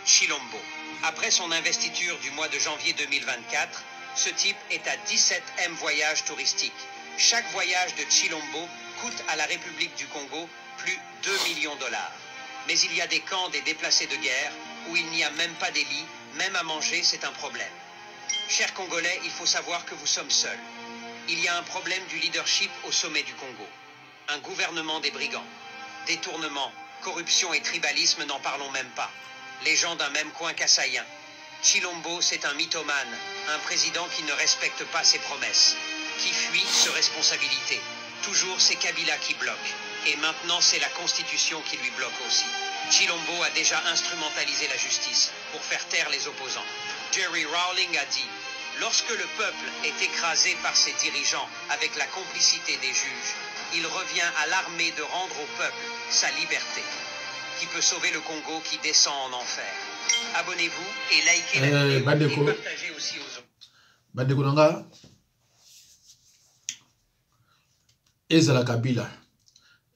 Chilombo. Après son investiture du mois de janvier 2024, ce type est à 17e voyage touristique. Chaque voyage de Chilombo coûte à la République du Congo plus de 2 millions de dollars. Mais il y a des camps des déplacés de guerre où il n'y a même pas des lits, même à manger, c'est un problème. Chers Congolais, il faut savoir que vous sommes seuls. Il y a un problème du leadership au sommet du Congo. Un gouvernement des brigands. Détournement, corruption et tribalisme, n'en parlons même pas. Les gens d'un même coin kassaïen. Chilombo, c'est un mythomane, un président qui ne respecte pas ses promesses, qui fuit ses responsabilités. Toujours c'est Kabila qui bloque. Et maintenant c'est la Constitution qui lui bloque aussi. Chilombo a déjà instrumentalisé la justice pour faire taire les opposants. Jerry Rawling a dit « Lorsque le peuple est écrasé par ses dirigeants avec la complicité des juges, il revient à l'armée de rendre au peuple sa liberté, qui peut sauver le Congo qui descend en enfer. » Abonnez-vous et likez la vidéo et partagez aussi aux autres. Bandeko nanga ezala Kabila,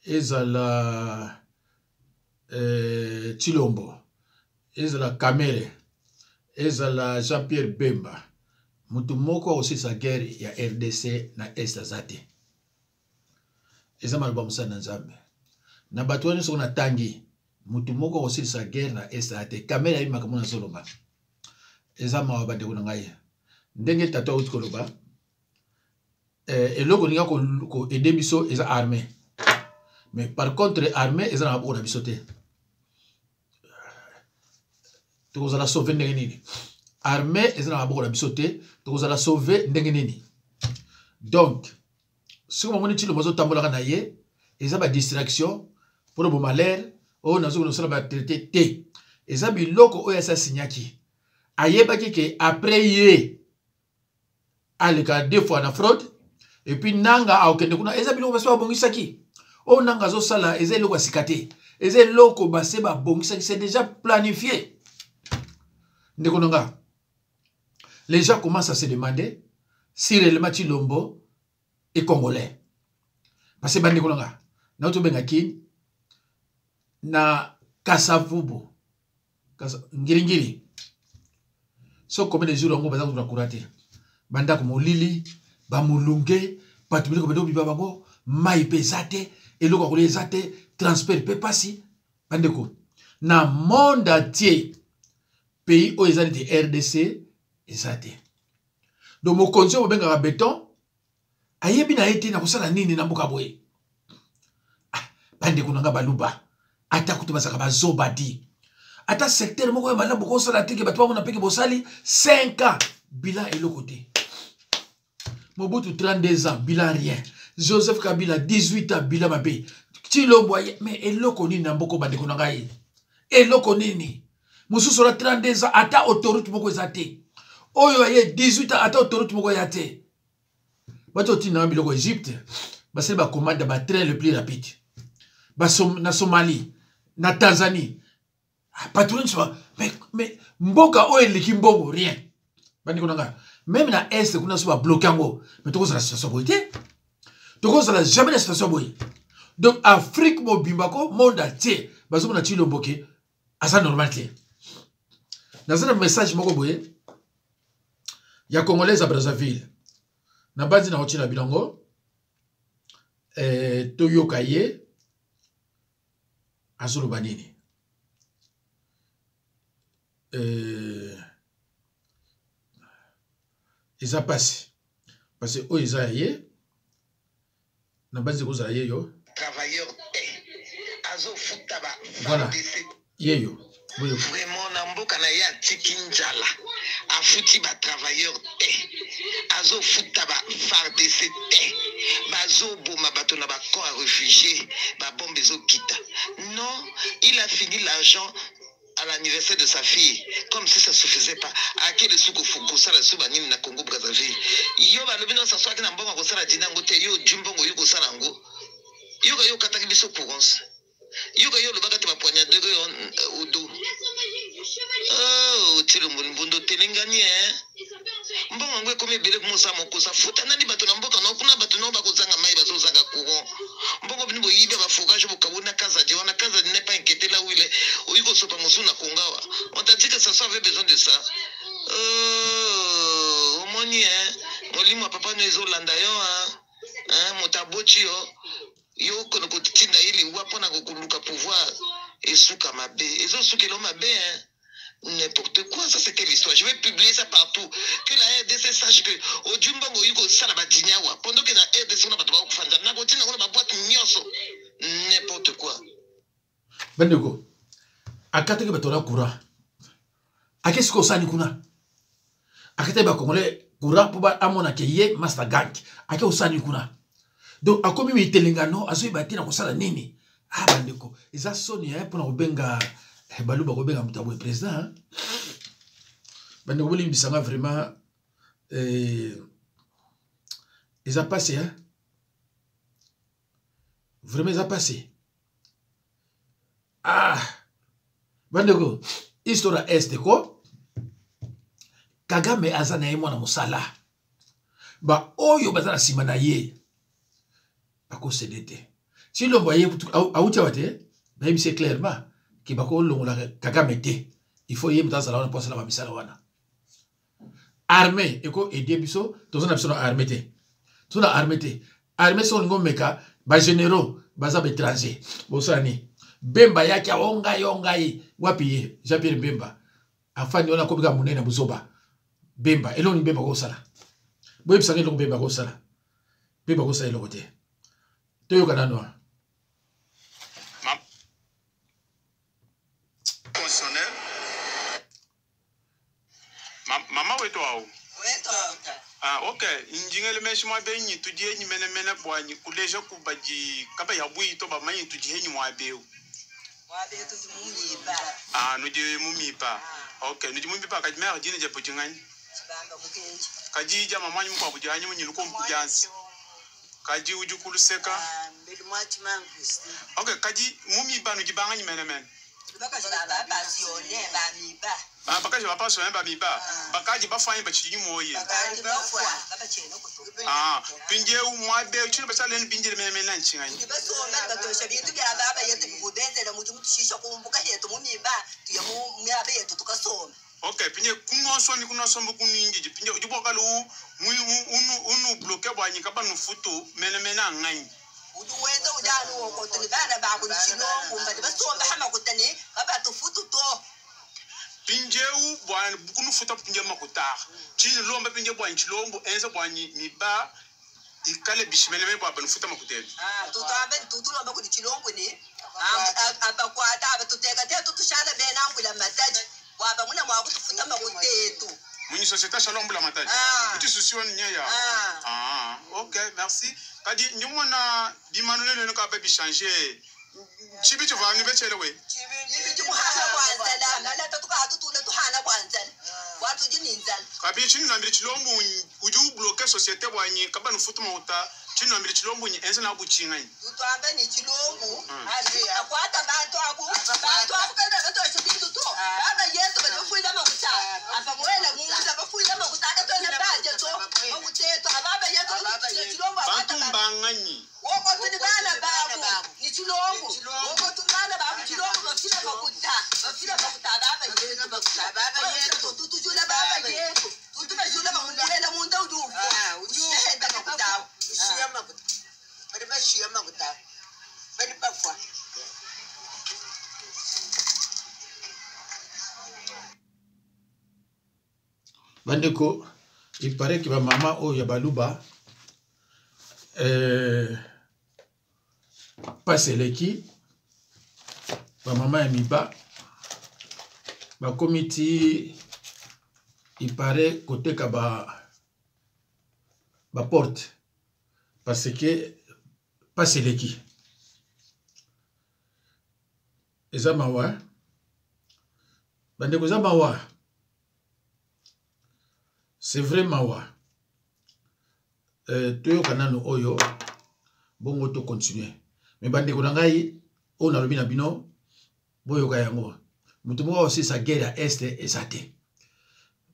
ezala Chilombo, ezala Kamere, ezala Jean-Pierre Bemba, mutu moko aussi sa guerre ya RDC na Est azate. Eza maloba musana nzambe. Na bato wana soko na tangi, mutu moko aussi sa guerre na Est azate. Kamere ayi makambo na zoloba. Eza mawa bandeko na ngai. Ndenge tata uti koloba. Eloko ninga ko aider biso eza armée. Mais par contre armée eza na boko na biso te. Tokozala sauver ndenge nini. Armée eza na boko na biso te, tokozala sauver ndenge nini. Donc si on moni Chilombo zo tambola na ye, eza ba distraction pour le malheur, o nazo no sala ba traité te. Eza biloko oyo asa signaki. Ayebaki ke après ye aleka 2 fois na fraude et puis nanga aokende kuna eza biloko baso bongisaki. O nanga zo sala eza eloko sikate. Eza eloko base ba bongisaki, c'est déjà planifié. Ndekonanga. Les gens commencent à se demander si réellement Chilombo est congolais. Parce que Bandekonanga, na oto bengaki na Kasavubu, Ngiringiri. So combien de jours on va dans kurate. Banda ko molili, ba mulunge, patubili ko bedo biba bango, mai pesate, eloko ko lesate, transfert pe passi. Bandeko. Na monde entier, pays où ils ont des RDC, ezate. Donc mon conseil au benga béton ayebi na été na kosala nini na mboka boye. Bande kunanga baluba ata kutu basaka bazoba di ata secteur moko ya malabu ko sala tike batwa mona peke bosali 5 ans bilan eloko te. Mobutu 32 ans bilan rien. Joseph Kabila 18 ans bilan mabe. Chilombo mais eloko nini na mboko bande kunanga ye. Eloko nini. Mususu la 32 ans ata autorité moko ezate. Oyo aye 18 ans ata autorité moko yate. Bato tina biloko Égypte, basé ba commande ba train le plus rapide. Na Somalie, na Tanzanie. Pas tout le monde mais mboka oyo liki mbongo rien. Bandi konanga. Même na Est kuna so ba bloquer ngo, mais toko za la situation boité. Toko za la jamais la situation boy. Donc Afrique mo bimbako monde entier, bazo na Chilombo ke asa normal te. Dans un message moko boye, ya Congolais à Brazzaville. Na base na ochina bilongo toyoka ye azulu banini eza passe parce que o eza ye na base ko za ye yo Travailleur azo futaba voilà ye yo vraiment na mboka na ya tikinjala afuti ba travailleur azo futaba FARDC bazo boma bato na ba camp à réfugiés ba bombe zo kita. Non, il a fini l'argent à l'anniversaire de sa fille comme si ça suffisait pas. À quel souko fuko ça la suba nini na Congo Brazzaville. Yo ba lobi non ça soit na mbongo ko sala dinango te yo jumbongo yo ko sala ngo. Yo kataki biso courance. Yo le bagate ba poignade au dos. Oh, Chilombo mbundo telengani mbongo ngwe komi bele kumosa mokosa futa nani bato na mboka no kuna bato no bakozanga mai bazozanga courant mbongo bini boyiba bafokage bokabona kaza di wana kaza n'est pas inquiété là où il est oyiko sopa mosuna kongawa on t'a dit que ça avait besoin de ça omoni molimo papa no ezolanda yo motabochi yo kono kotinda ili wapona kokuluka pouvoir esuka mabe ezosukelo mabe n'importe quoi, ça c'est quelle histoire. Je vais publier ça partout. Que la RDC sache que au Djumbongo Yuko Salaba Dinyawa, pendant que la RDC n'a pas de fanda, n'a pas de boîte nyoso, n'importe quoi. Bandeko, akate ke batora kura. Akesi ko sani kuna. Akate ba kongole kura pour ba amona ke ye master gang. Ake osani kuna. Donc akomi mi telengano aso ibati na kosala nini? Ah bandeko, eza soni pour na obenga Balouba Robenga Moutaboué président. Ben nous voulons vraiment ils ont passé hein. Vraiment ils ont passé. Ah Bandego histoire est ko Kagame azana ye mwana musala. Ba oyo bazana simana ye. Ako CDT. Si l'on voyait à Outiawate, ben c'est clairement qui va Kagame il faut y mettre ça pour la misala wana armée eko aider biso tous on a armée tout na armée son ngomeka ba généraux baza étranger bosani Bemba yaki onga yongai wapi Jean-Pierre Bemba afani ona ko bika munene buzoba Bemba eloni Bemba ko sala boye bisange lo Bemba ko sala elokote toyo kana noa Mama wetu au? Ok. Injingele meshi mwa benyi tujie nyi mene bwanyi kuleja kubaji kaba ya bui to ba manyi tujie nyi mwa beu. Mwa beu tu mumipa. Nuje mumipa. Ok, nuje mumipa kaji mera jine je pujingani. Chibamba kukenji. Kaji jama manyi mwa bujanyi munyi luko mpujansi. Kaji ujukulu seka. Mbeli mwa chimangusti. Ok, kaji mumipa nujibanga nyi mene. Bakaji baba pasione ba miba. Bakaji baba pasione ba miba. Bakaji bafanyi bachiji moye. Bakaji bafwa baba cheno kuto. Pinje umwa be chino basale ni pinje meme na nchinganyi. Basoma gatosha bintu bya baba yetu bibudenzela mu tushisha kumbuka hetu mu miba tuya mu miba yetu tukasoma. Okay, pinje kunosomba kuningi pinje ujiboka lu unu bloquer bwanyi kaba nufutu mene anganyi. Uduweza ujalo woko tulibana babu chilongo mbadi basomba hama kutani kaba tufutu to. Pinjeu bwana kunufuta pinje makuta chini lomba pinje bwana chilombo enza bwanyi miba ikale bishimene me bwana nufuta makuteni tutambe tutulomba kuti chilombo ni abakwata abatuteka tetu tushala bena ngula mataji waba muna mwa kutufuta makutetu muni société shalombo la mataji kuti susioni nyaya okay merci kadi nyumona bimanule no ka ba bi changer chibi tu vangi bechele we chibi tu muhana kwanzala nala tuka atutule tuhana kwanzala watu jininzala kabi chini na mbili chilombo uju bloquer société bwanyi kaba nufutu mauta chini na mbili chilombo ni enza na buchinga tutambe ni chilombo akwata bantu kada bato chibi tu baba yesu bafuida makuta afamwela mungu bafuida makuta kato na baje to makuteto baba yesu chilombo bantu mbanganyi woko tunibana babu ni chilombo woko tunibana babu chilombo bafila makuta baba yesu tutujula baba yesu tutubajula makuta munda udufu ushenda makuta ushia makuta bari bashia makuta bari bafwa bandeko il paraît que ma maman oh ya baluba passe l'équipe ma maman et miba ma comité il paraît côté kaba ba porte parce que passe l'équipe ezamawa bandeko zamawa c'est vraiment wa toyo kanano oyo bongo to continuer mais bandeko na ngai on a lobi na bino boyo ka yango mutu mo aussi sa guerre à est et sa te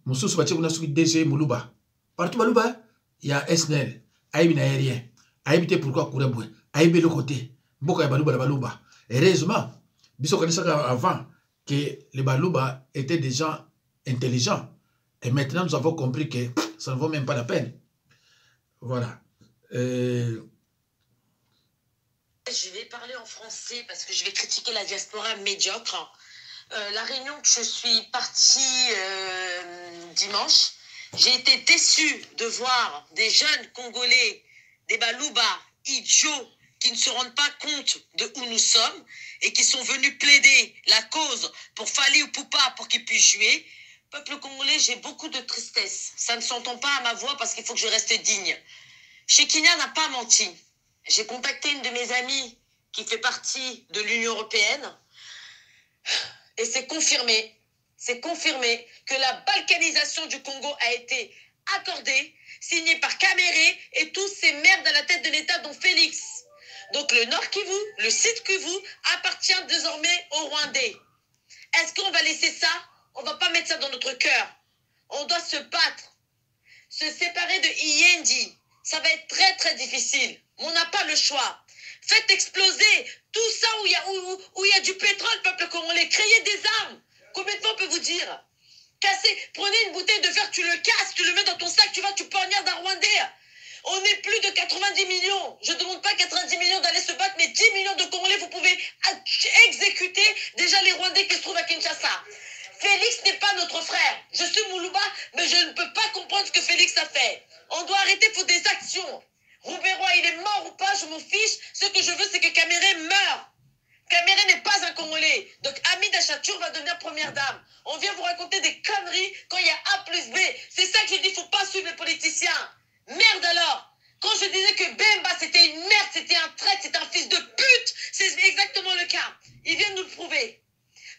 mususu bache kuna suki DG muluba Partout baluba, il y a SNL. Aïe aérien. Aïe pourquoi courir boue. Aïe le côté. Boka baluba la baluba. Heureusement, biso connaissait avant que les baluba étaient des gens intelligents. Et maintenant, nous avons compris que ça ne vaut même pas la peine. Voilà. Je vais parler en français parce que je vais critiquer la diaspora médiocre. La réunion que je suis partie dimanche, j'ai été déçue de voir des jeunes Congolais, des baluba idiots qui ne se rendent pas compte de où nous sommes et qui sont venus plaider la cause pour Fally Ipupa pour qu'ils puissent jouer. Peuple congolais, j'ai beaucoup de tristesse. Ça ne s'entend pas à ma voix parce qu'il faut que je reste digne. Shekinah n'a pas menti. J'ai contacté une de mes amies qui fait partie de l'Union européenne et c'est confirmé que la balkanisation du Congo a été accordée, signée par Kaméré et tous ces merdes à la tête de l'État, dont Félix. Donc le Nord Kivu, le Sud Kivu appartient désormais aux Rwandais. Est-ce qu'on va laisser ça? On ne va pas mettre ça dans notre cœur. On doit se battre. Se séparer de Iyendi, ça va être très très difficile. Mais on n'a pas le choix. Faites exploser tout ça où il y a du pétrole, peuple congolais. Créez des armes. Combien de fois on peut vous dire? Cassez, prenez une bouteille de fer, tu le casses, tu le mets dans ton sac, tu poignardes un Rwandais. On est plus de 90 millions. Je ne demande pas 90 millions d'aller se battre, mais 10 millions de Congolais, vous pouvez exécuter déjà les Rwandais qui se trouvent à Kinshasa. Félix n'est pas notre frère. Je suis Moulouba, mais je ne peux pas comprendre ce que Félix a fait. On doit arrêter, il faut des actions. Roubaix-Roy, il est mort ou pas, je m'en fiche. Ce que je veux, c'est que Kaméré meure. Kaméré n'est pas un Congolais. Donc Hamida Chatour va devenir première dame. On vient vous raconter des conneries quand il y a A plus B. C'est ça que je dis, il ne faut pas suivre les politiciens. Merde alors. Quand je disais que Bemba c'était une merde, c'était un traître, c'était un fils de pute, c'est exactement le cas. Il vient de nous le prouver.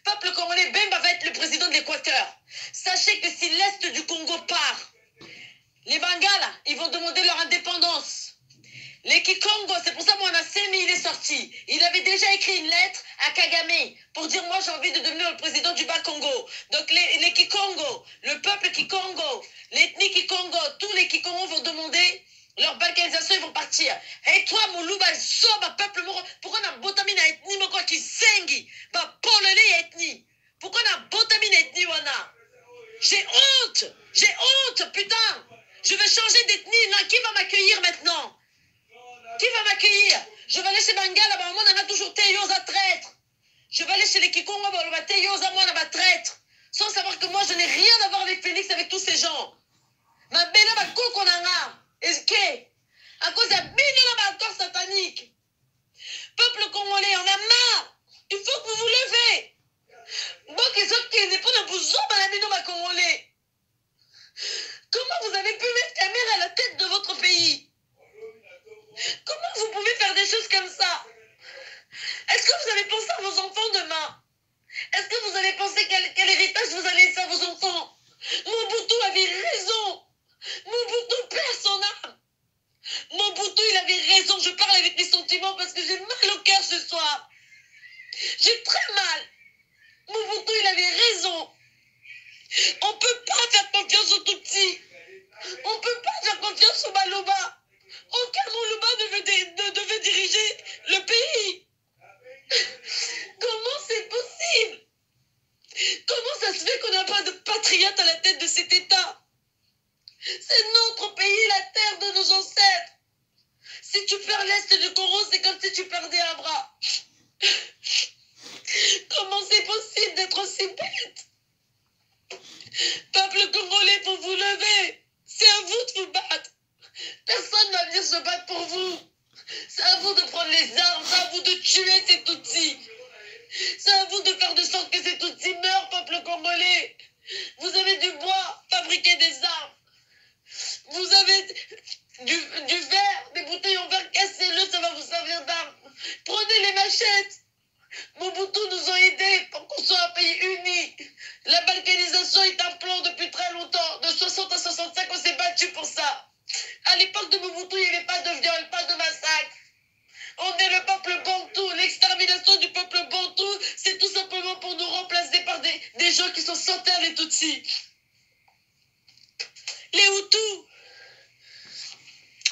Peuple congolais, Bemba va être le président de l'Équateur. Sachez que si l'Est du Congo part, les Bengales, ils vont demander leur indépendance. Les Kikongo, c'est pour ça que Mwanasemi, il est sorti. Il avait déjà écrit une lettre à Kagame pour dire, moi j'ai envie de devenir le président du Bas-Congo. Donc les Kikongo, le peuple Kikongo, l'ethnie Kikongo, tous les Kikongo vont demander leur balkanisation, ils vont partir. Et toi, Moulouba, soba, peuple moro, pourquoi on a botamine à ethnie, mais quoi qui sengi, bah, polele ethnie. Pourquoi on a botamine à ethnie, wana? J'ai honte, putain. Je vais changer d'ethnie, là, qui va m'accueillir maintenant? Qui va m'accueillir? Je vais aller chez Bangala, bah, moi, on a toujours Teyoza traître. Je vais aller chez les Kikongo, bah, on va Teyoza, moi, on va traître. Sans savoir que moi, je n'ai rien à voir avec Félix, avec tous ces gens. Ma belle, ma coco, on a. Est-ce que, à cause d'un million d'accords sataniques, peuple congolais, on a marre. Il faut que vous vous levez. Donc, les autres qui ne pas vous la congolais. Comment vous avez pu mettre Kaméré à la tête de votre pays? Comment vous pouvez faire des choses comme ça? Est-ce que vous avez pensé à vos enfants demain? Est-ce que vous avez pensé quel héritage vous allez laisser à vos enfants? Mobutu avait raison. Mobutu perd son âme. Mobutu, il avait raison. Je parle avec les sentiments parce que j'ai mal au cœur ce soir. J'ai très mal. Mobutu, il avait raison. On ne peut pas faire confiance aux Tutsis. On ne peut pas faire confiance aux Baluba. Aucun Moulouba ne devait diriger le pays. Comment c'est possible? Comment ça se fait qu'on n'a pas de patriote à la tête de cet État? C'est notre pays, la terre de nos ancêtres. Si tu perds l'Est du Congo, c'est comme si tu perdais un bras. Comment c'est possible d'être aussi bête? Peuple congolais, faut vous lever. C'est à vous de vous battre. Personne ne va venir se battre pour vous. C'est à vous de prendre les armes. C'est à vous de tuer ces Tutsis. C'est à vous de faire de sorte que ces Tutsis meurent, peuple congolais. Vous avez du bois, fabriquez des armes. Vous avez du verre, des bouteilles en verre, cassez-le, ça va vous servir d'arme. Prenez les machettes. Mobutu nous a aidés pour qu'on soit un pays uni. La balkanisation est un plan depuis très longtemps. De 60 à 65, on s'est battu pour ça. À l'époque de Mobutu, il n'y avait pas de viol, pas de massacre. On est le peuple bantou. L'extermination du peuple bantou, c'est tout simplement pour nous remplacer par des gens qui sont sans terre, les Tutsis. Les Hutus,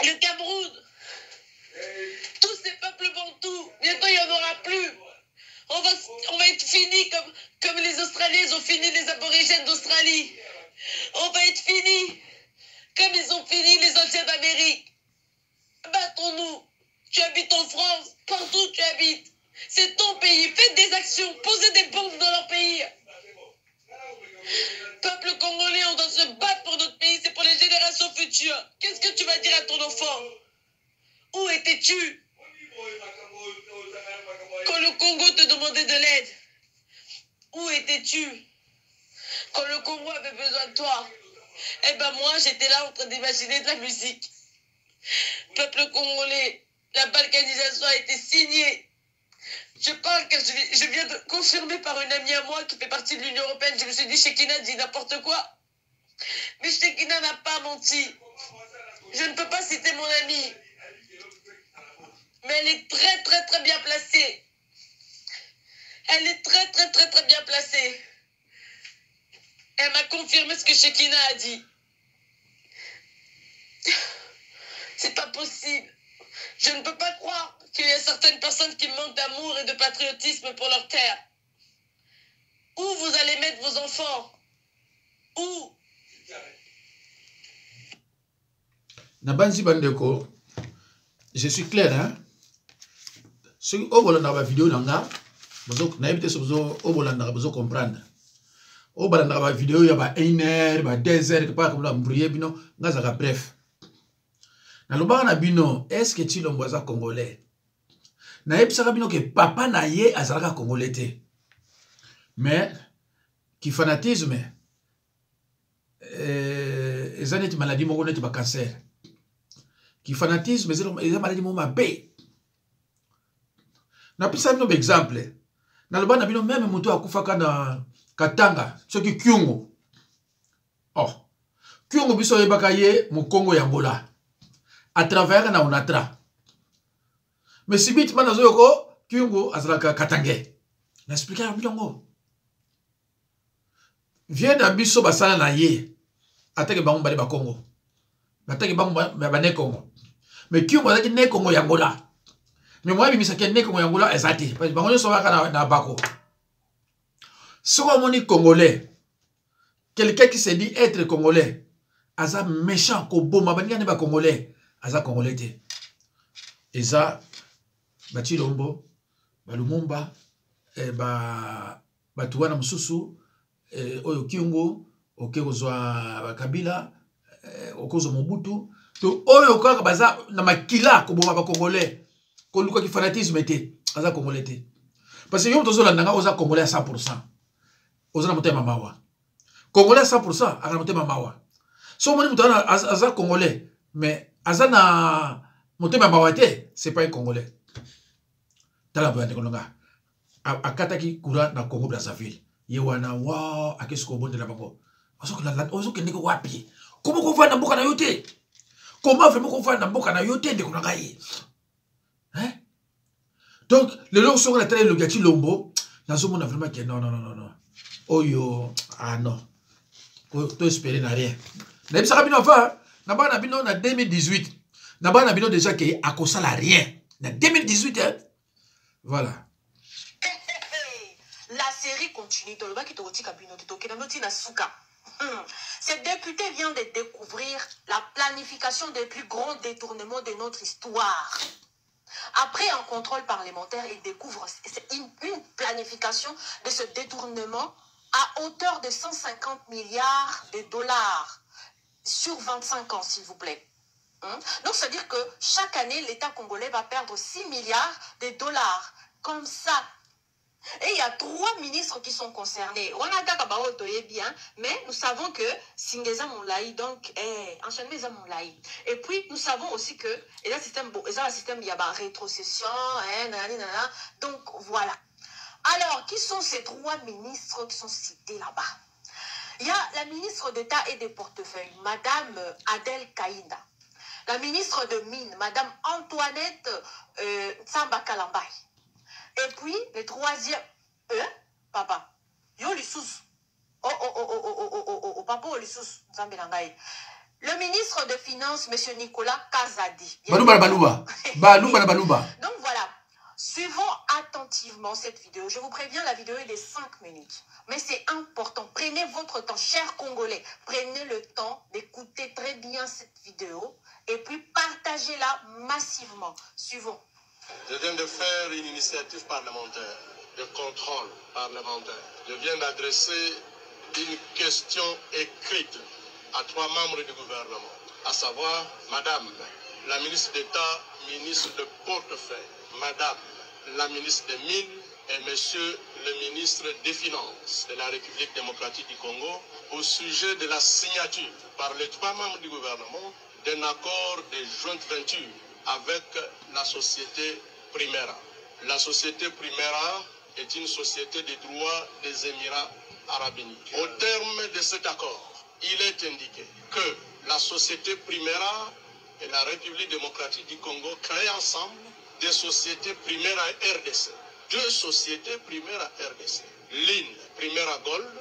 le Cameroun, tous ces peuples bantous, bientôt il n'y en aura plus. On va être fini comme les Australiens ont fini, les aborigènes d'Australie. On va être fini comme ils ont fini les anciens d'Amérique. Battons-nous. Tu habites en France, partout où tu habites. C'est ton pays. Faites des actions. Posez des bombes dans leur pays. Peuple congolais, on doit se battre pour notre pays. C'est pour les générations futures. Qu'est-ce que tu vas dire à ton enfant? Où étais-tu quand le Congo te demandait de l'aide? Où étais-tu quand le Congo avait besoin de toi? Eh ben moi, j'étais là en train d'imaginer de la musique. Peuple congolais, la balkanisation a été signée. Je parle car je viens de confirmer par une amie à moi qui fait partie de l'Union européenne. Je me suis dit, Shekina dit n'importe quoi. Mais Shekina n'a pas menti. Je ne peux pas citer mon amie. Mais elle est très très très bien placée. Elle est très très très très bien placée. Elle m'a confirmé ce que Shekina a dit. C'est pas possible. Je ne peux pas croire qu'il y a certaines personnes qui manquent d'amour et de patriotisme pour leur terre. Où vous allez mettre vos enfants? Où? Nabanzi Bandeko, je suis clair, hein? Si vous avez une vidéo, vous allez comprendre. Au bas de la vidéo, il y a 1 heure, 2 heures, pas comme la brûlée, bref. Dans le bas de bino, est-ce que tu l'envoies congolais? Naïb Sarabino que papa naïe azaraka congolais. Mais, qui fanatisme, ils ont une maladie, ils ont un cancer. Qui fanatisme, ils ont une maladie, ils ont un bé. N'a pas ça un exemple. Dans le bas de bino, même Moutou a koufaka na Katanga, ce qui Kyungo. Oh, Kyungo biso yebakaye mu Congo Yangola. À travers na onatra. Mais si bit mana zoyoko Kyungo azalaka Katangé. N'explique un bilongo. Viens d'abiso basala na ye. Atake bango bale ba Congo. Atake bango ba ne Congo. Mais Kyungo azaki ne Congo Yangola. Mais moi bimisa ke ne Congo Yangola ezati. Parce que bango nyo sobaka na bako. Soit moni congolais, quelqu'un qui se dit être congolais, aza méchant, koboma, bani ba congolais, aza congolais te. Eza, Bachilombo, Balumumba, Batuana Mususu, Oyo Kyungo, Okezwa Kabila, Okozo Mobutu, to Oyo Kaka baza na makila koboma ba congolais, koluka ki fanatisme te, aza congolais te. Parce que yo tozo landanga oza congolais à 100%. Oza na motema mawa. Congolais à 100%, à motema mawa. So moni mutana aza congolais, mais aza na motema mawa te, c'est pas un congolais. Tala boyande kononga. Akataki kura na Congo Brazzaville. Yewana wa akesko bonde la bako. Ozo kende ko wapi? Comment ko va na mboka na yote? Comment vraiment ko va na mboka na yote de kononga yi? Hein? Donc, le long sur la télé le gati lombo, nazo mona vraiment que non. Oh yo, ah non. To espérer na rien. Na bisa bino va, na ba na bino na 2018. Na ba na bino déjà que akosala rien. Na 2018 hein. Voilà. La série continue. Ce député vient de découvrir la planification des plus grands détournements de notre histoire. Après un contrôle parlementaire, il découvre une planification de ce détournement à hauteur de 150 milliards de dollars sur 25 ans, s'il vous plaît. Donc, c'est-à-dire que chaque année, l'État congolais va perdre 6 milliards de dollars. Comme ça. Et il y a 3 ministres qui sont concernés. On a Kakabao bien, mais nous savons que Singeza Moulaï, donc, enchaînement Moulaï. Et puis, nous savons aussi que, il y a un système, il y a une rétrocession, donc voilà. Alors, qui sont ces 3 ministres qui sont cités là-bas? Il y a la ministre d'État et des portefeuilles, Madame Adèle Kaïnda. La ministre de Mines, Madame Antoinette Tsamba Kalambay. Et puis, le 3e, papa, yo lissous. Oh, papa, lissous, Zambelangaï. Le ministre de Finances, M. Nicolas Kazadi. Balouba. Donc voilà, suivons attentivement cette vidéo. Je vous préviens, la vidéo est de 5 minutes. Mais c'est important. Prenez votre temps, chers Congolais. Prenez le temps d'écouter très bien cette vidéo et puis partagez-la massivement. Suivons. Je viens de faire une initiative parlementaire, de contrôle parlementaire. Je viens d'adresser une question écrite à 3 membres du gouvernement, à savoir Madame la ministre d'État, ministre de portefeuille, Madame la ministre des Mines et Monsieur le ministre des Finances de la République démocratique du Congo au sujet de la signature par les 3 membres du gouvernement d'un accord de joint venture avec la société Primera. La société Primera est une société de droit des Émirats arabes unis. Au terme de cet accord, il est indiqué que la société Primera et la République démocratique du Congo créent ensemble des sociétés Primera RDC. 2 sociétés Primera RDC. L'une Primera Gold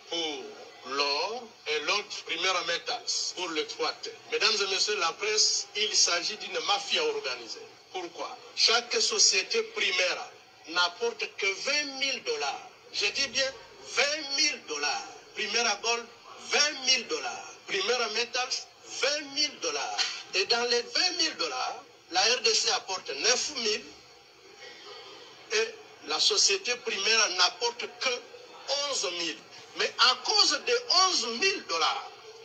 pour l'or et l'autre Primera Metals pour le 3T. Mesdames et messieurs de la presse, il s'agit d'une mafia organisée. Pourquoi? Chaque société Primera n'apporte que $20 000. Je dis bien $20 000. Primera Gold, $20 000. Primera Metals, $20 000. Et dans les $20 000, la RDC apporte 9 000 et la société Primera n'apporte que 11 000. Mais à cause de $11 000,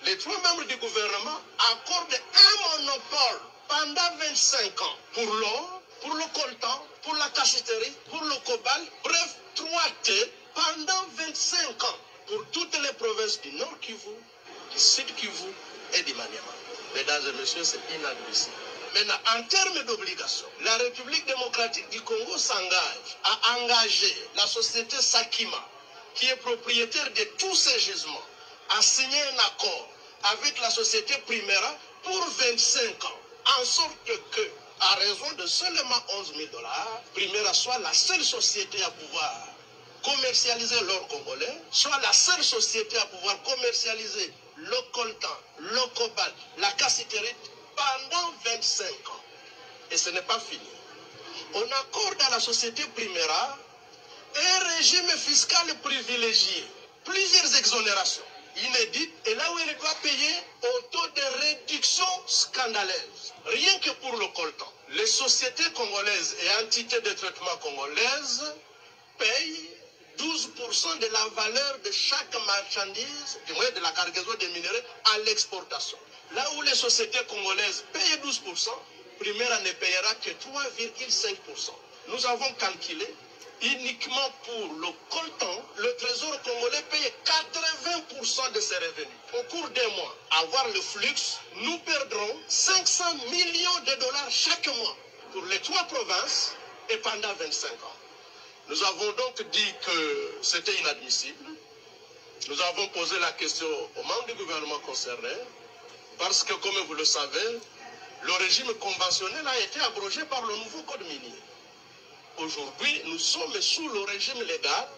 les 3 membres du gouvernement accordent un monopole pendant 25 ans pour l'or, pour le coltan, pour la cassiterie, pour le cobalt, bref, 3T pendant 25 ans pour toutes les provinces du Nord Kivu, du Sud Kivu et du Maniema. Mesdames et messieurs, c'est inadmissible. Maintenant, en termes d'obligation, la République démocratique du Congo s'engage à engager la société Sakima, qui est propriétaire de tous ces gisements, à signer un accord avec la société Primera pour 25 ans, en sorte que, à raison de seulement $11 000, Primera soit la seule société à pouvoir commercialiser l'or congolais, soit la seule société à pouvoir commercialiser le coltan, le cobalt, la cassiterite pendant 25 ans. Et ce n'est pas fini. On accorde à la société Primera un régime fiscal privilégié, plusieurs exonérations inédites, et là où elle doit payer au taux de réduction scandaleuse. Rien que pour le coltan, les sociétés congolaises et entités de traitement congolaises payent 12% de la valeur de chaque marchandise, du moins de la cargaison des minerais, à l'exportation. Là où les sociétés congolaises payent 12%, Primera ne payera que 3,5%. Nous avons calculé, uniquement pour le coltan, le trésor congolais paye 80% de ses revenus. Au cours des mois, à voir le flux, nous perdrons $500 millions chaque mois pour les 3 provinces et pendant 25 ans. Nous avons donc dit que c'était inadmissible. Nous avons posé la question aux membres du gouvernement concernés parce que, comme vous le savez, le régime conventionnel a été abrogé par le nouveau code minier. Aujourd'hui, nous sommes sous le régime légal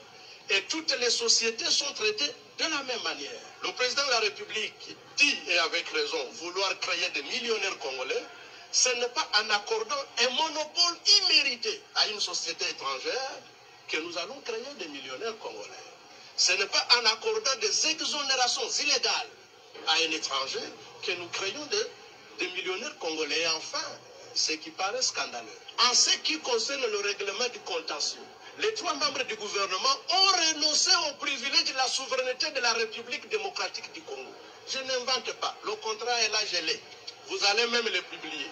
et toutes les sociétés sont traitées de la même manière. Le président de la République dit, et avec raison, vouloir créer des millionnaires congolais. Ce n'est pas en accordant un monopole immérité à une société étrangère que nous allons créer des millionnaires congolais. Ce n'est pas en accordant des exonérations illégales à un étranger que nous créons des millionnaires congolais. Et enfin, ce qui paraît scandaleux, en ce qui concerne le règlement du contentieux, les 3 membres du gouvernement ont renoncé au privilège de la souveraineté de la République démocratique du Congo. Je n'invente pas, le contrat est là, je l'ai. Vous allez même le publier.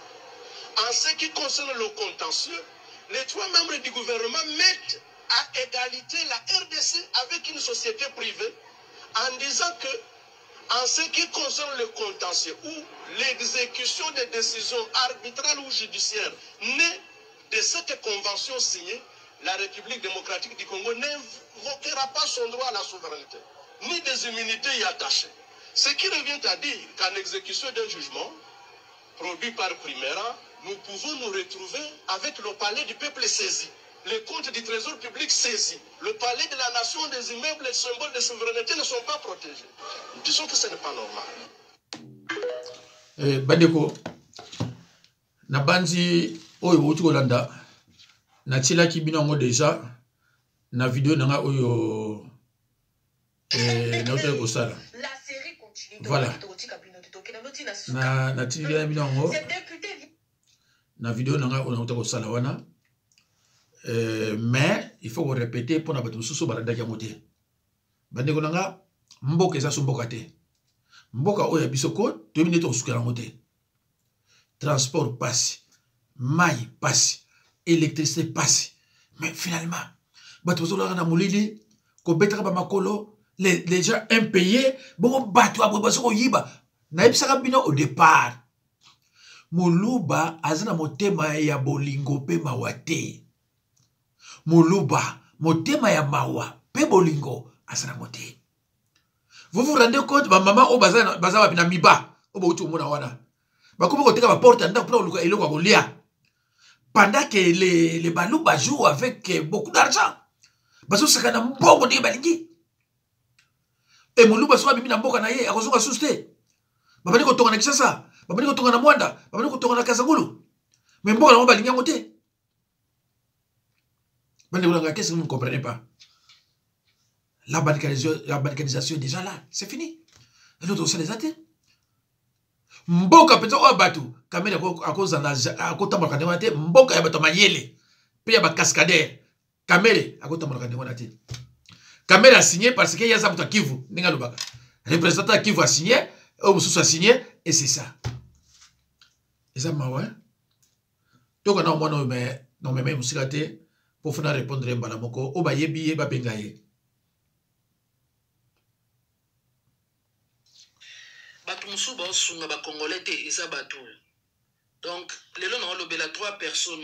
En ce qui concerne le contentieux, les 3 membres du gouvernement mettent à égalité la RDC avec une société privée en disant que, en ce qui concerne le contentieux ou l'exécution des décisions arbitrales ou judiciaires nées de cette convention signée, la République démocratique du Congo n'invoquera pas son droit à la souveraineté, ni des immunités y attachées. Ce qui revient à dire qu'en exécution d'un jugement produit par Primera, nous pouvons nous retrouver avec le palais du peuple saisi, les comptes du trésor public saisis, le palais de la nation, des immeubles, les symboles de souveraineté ne sont pas protégés. Nous disons que ce n'est pas normal. bandeko na banzi oyo wuti kolanda na tilaki bino ngo déjà na vidéo nanga oyo na utaki kosala voilà na tilaki bino ngo na vidéo nanga oyo na utaki kosala wana mais il faut qu'on répéter pour na bato mosusu balandaki yango te bandeko nanga mboka eza so mboka te mboka oyo ya biso ko toyebi nde tokosukela yango te transport passe mai passe électricité passe mais finalement bato bazolaka na molili kobetaka bamakolo les gens impayés bongo bato aboye bazo koyiba nayebisaka bino au départ moluba aza na motema ya bolingo mpe mawa te moluba motema ya mawa mpe bolingo aza na mote. Vous vous rendez compte, ma maman au bazar na miba au bautu mona wana. Ba comme côté ba porte nda pour le elo ko lia. Pendant que les balouba jouent avec beaucoup d'argent. Baso sakana mbongo de balingi. Et moluba so bimi na mboka na ye akozoka suste. Babani ko tonga na Kisasa, babani ko tonga na Mwanda, babani ko tonga na Kasangulu. Mais mboka na balingi ngote. Bande vous qu'est-ce que vous ne comprenez pas? La balkanisation est déjà là. C'est fini. Et l'autre aussi les athées. Mboka peut-être au bateau. Kamele à cause à côté de la canette. Mboka ya bateau mayele. Puis ya ba cascadeur. Kamele à côté de la canette. Kamele a signé parce qu'il y a ça pour Kivu. Ninga lubaka. Représentant Kivu a signé. Au Moussou a signé. Et c'est ça. Et ça m'a ouais. Donc on a au moins non mais même musikate pour faire répondre à Balamoko. Au bayebi et babengaye. Bato musu ba sunga ba congolais te eza bato. Donc lelo na lobela 3 personnes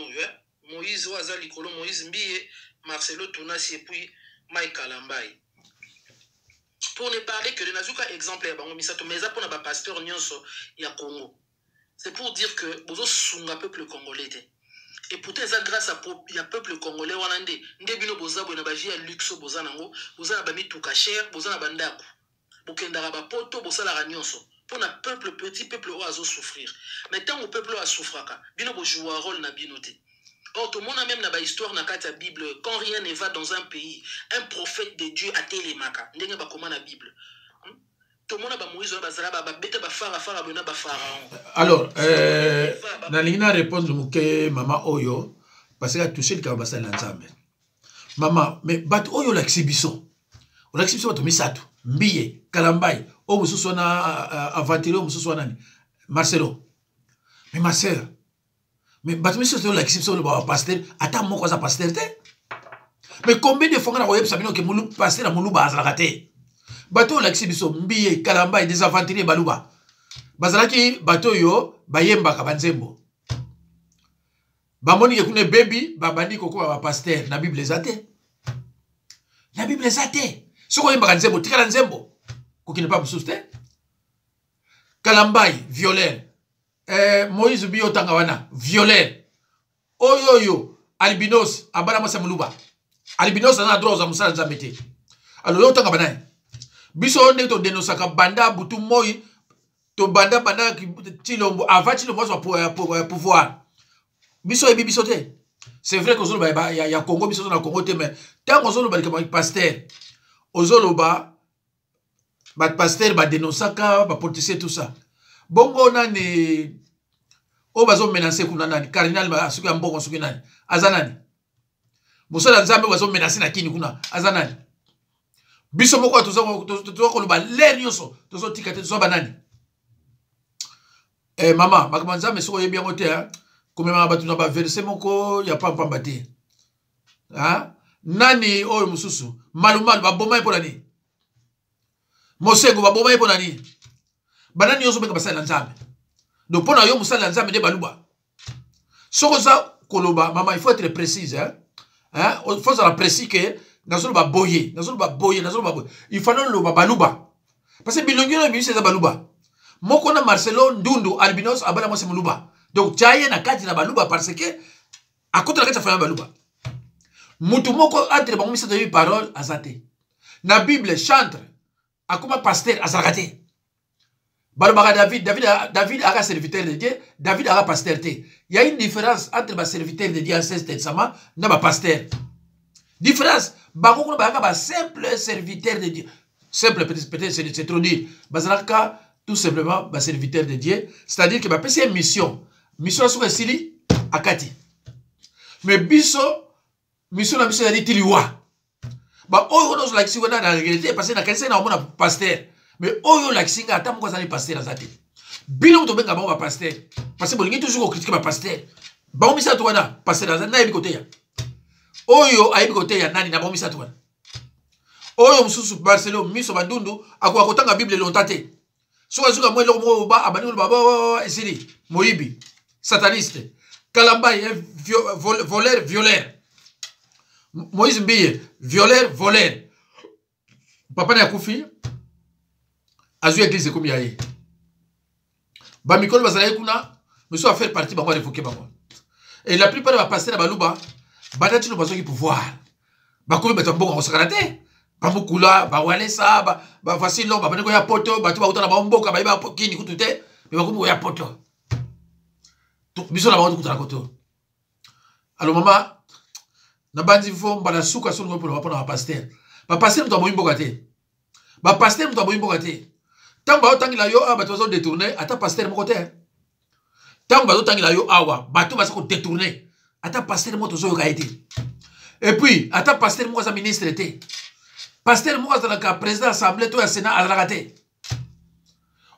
Moïse Waza likolo Moïse Mbiye Marcelo Tunasi et puis Mike Kalambai. Pour ne parler que de nazuka exemple ya bango misato mais za pona ba pasteur nyonso ya Congo. C'est pour dire que bozo sunga peuple congolais te. Et pourtant ça grâce à ya peuple congolais wana nde bino boza bona ba jia luxo boza nango boza na ba mituka cher boza na bandako. Bokendara ba poto bosala ra nyonso. Pour un peuple petit, peuple a souffrir. Mais tant que le peuple a souffert, bino bo joue un rôle na binoté. Or tout le monde a même na ba histoire na la Bible quand rien ne va dans un pays, un prophète de Dieu a télémaka. Ndenge ba comment la Bible. Tout le monde a ba Moïse ba zala ba beta ba fara bona ba pharaon. Alors na lingina répondre muke mama oyo parce que a touché le kabasa na nzambe. Mama mais bat oyo l'exhibition. L'exhibition to misato. Mbiye, Kalambai, oh, monsieur na aventurier, monsieur nani, Marcelo. Mais ma sœur, mais monsieur c'est l'exception de pasteur, attends moi quoi ça pasteur te? Mais combien de fois on a voyé ça que moulou pasteur à moulou bazarate? Bateau l'exhibition, Mbiye, Kalambai, des aventuriers balouba. Bazaraki bateau yo, bayemba kabanzembo. Bamoni yekune baby, babandi koko ba pasteur, na Bible zate. La Bible zate. Si vous avez un tika nzembo, qui n'est pas souste. Kalambai, violeur. Moïse Bio Tangawana, violeur. Oyoyo, albinos, abana masa muluba. Albinos na droit za musala nzamete. Alors yo tangabana. Biso onde to denosaka banda butu moi to banda Chilombo avant Chilombo soit pouvoir. Biso ebi biso te. C'est vrai que zolo ya Congo biso na Congo te mais tant que zolo ba pasteur Ozoloba, bat pasteur, bat dénosaka, bat politicien, tout ça. Bongo nani, o bazo menacé kuna nani, cardinal ba asuki ambongo asuki nani, azanani. Musala nzambe bazo menacé na kini kuna, azanani. Biso moko tuzo koluba l'air yoso, tuzo tikate tuzo banani. Mama, bakamanza meso yebi yangote ha, kumema batu na ba verset moko ya pamba te. Hein? Nani oyo mususu malumalu baboma pour nani Mosengo baboma pour nani banani yoso beka basala nzambe donc pona yo musala nzambe de baluba soko za koloba mama il faut être précise hein il faut être précis que nazolo ba boyer il faut non lo baluba parce que bilongi na bisi za baluba moko na Marcelo Ndundu albinos abana mo se muluba donc chaye na kati na baluba parce que à côté la kati fa baluba. Mutu moko entre bango misato yi parole azate. Na Bible chantre akuma pasteur azakate. Balobaka David a serviteur de Dieu, David a pasteur. Il y a une différence entre les serviteurs de Dieu Ancien Testament et les pasteurs. Différence, Bango a simple serviteur de Dieu. Simple, peut-être c'est trop dire. Bazalaka, tout simplement, un serviteur de Dieu. C'est-à-dire que c'est une mission. Mission sur Sili, Akati. Mais mission la mission a dit Tiliwa. Oh, on a dit la réalité parce que na quelqu'un a un pasteur. Mais oh, la singa attend quoi ça les pasteur à zate. Bilo to benga ba pasteur. Parce que bon, toujours critiquer ba pasteur. Ba on misa toi na pasteur na na côté ya. Oyo ayi côté ya nani na ba misa toi. Oyo mususu Barcelone miso bandundu akwa kotanga Bible lontate. Soka zuka mwe lo ba abani baba esiri moibi sataniste. Kalamba voleur violeur. Moïse Mbiye voleur. Papa na kufi azu église comme yaye. Ba mikolo bazala kuna monsieur a faire partie ba moi révoquer ba moi. Et la plupart des pasteurs baluba badati no bazo ki pouvoir. Ba ko beto mbongo ko sakarate. Ba mukula ba wale sa ba facile ba bane ko ya poto ba tu ba utana ba mboka ba ba kini kutute ba ko ya poto. To biso na ba kutana koto. Alors maman na bandi fo mbala suka solo pour ba pasteur. Ba pasteur to moyimbo kate. Ba pasteur to moyimbo kate. Tant ba otangila yo a bato zo détourner ata pasteur mo côté. Tant ba otangila yo awa bato ba ko détourner ata pasteur mo to zo ka été. Et puis ata pasteur mo sa ministre était. Pasteur mo za la président assemblée to ya sénat à la raté.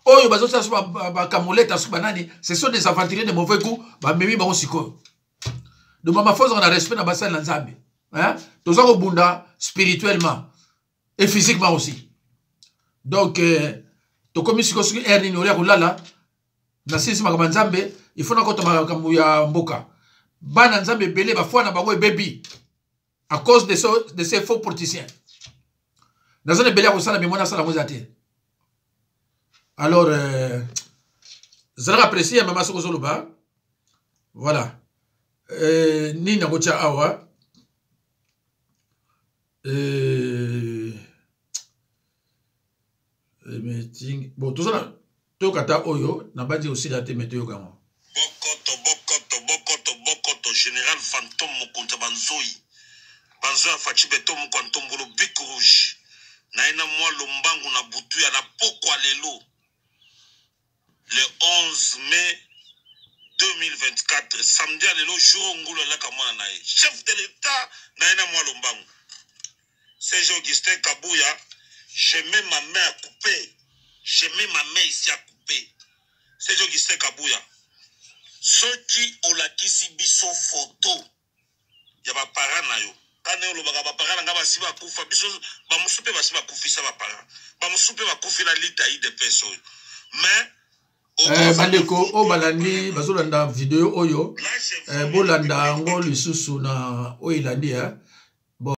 Oyo bazo sa ba kamoleta su banani, ce sont des aventuriers de mauvais goût, ba memi ba osiko. De mama force on a respect na bassin Nzambe. Hein? Tous on bunda spirituellement et physiquement aussi. Donc to komi siko suki erni ni olia kulala na sisi makama Nzambe il faut na ko to makamu ya mboka. Bana Nzambe belé ba fwa na bango baby à cause de ces faux politiciens. Dans un belé ko sala mais mona sala mozate. Alors zara apprécier mama soko zoluba. Voilà. Ni na gocha awa meeting bon tout ça to kata oyo na bandi aussi la te meteo kama bokoto général fantôme mokonza banzoi fachi beto mokontombolo bic rouge na ina mwa lombangu na butu ya na pokwa lelo le 11 mai 2024 samedi à l'élo jour ngulu la kamana nae chef de l'état naina mwa lombangu c'est Augustin Kabouya. Je mets ma main à couper, je mets ma main ici à couper. C'est Augustin Kabouya. Ceux qui ont la kisi biso photo ya ba parents na yo kana yo lobaka ba parents nga basi ba kufa biso ba musupe basi ba kufisa ba parents ba musupe ba kufila lita i de peso mais bandeko o balandi bazolanda video oyo bolanda ngo lisusu na oilandi